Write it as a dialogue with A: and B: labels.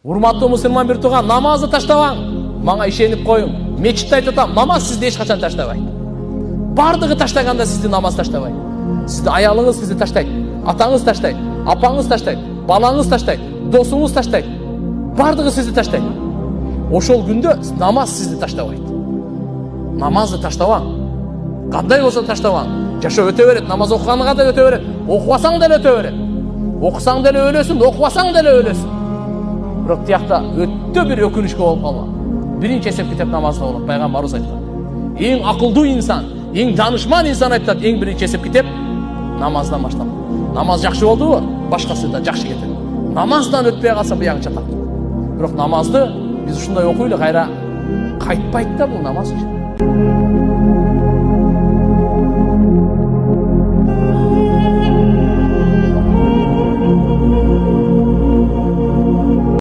A: Урматтуу мусулман бир тууган, намазды таштабаң. Мага ишенип коюң. Мечитте айтып атам, намаз сизди эч качан таштабайт. Бардыгы таштаганда сизди намаз таштабайт. Сизди аялыңыз сизди таштайт, атаңыз таштайт, апаңыз таштайт, балаңыз таштайт, досуңуз таштайт. Бардыгы сизди таштайт. Ошол күндө намаз сизди таштабайт. Намазды таштабаң. Кандай болсо таштабаң. Жашоо өтө берет, намаз окуганга да өтө берет, окубасаң деле өтө берет. Окусаң деле өлөсүң, окубасаң деле өлөсүң. Бирок тиякта өтө бир өкүнүчкө болуп калган. Биринчи эсеп китеп намазда болот. Пайгамбарыбыз айткан. Эң акылдуу инсан, эң данышман инсан айтат, эң биринчи эсеп китеп намаздан башталат. Намаз жакшы болдубу? Башкасы да жакшы кетет. Намаздан өтпөй калса буягы чатак. Бирок намазды биз ушундай окуйлу, кайра кайтпайт да бул намаз.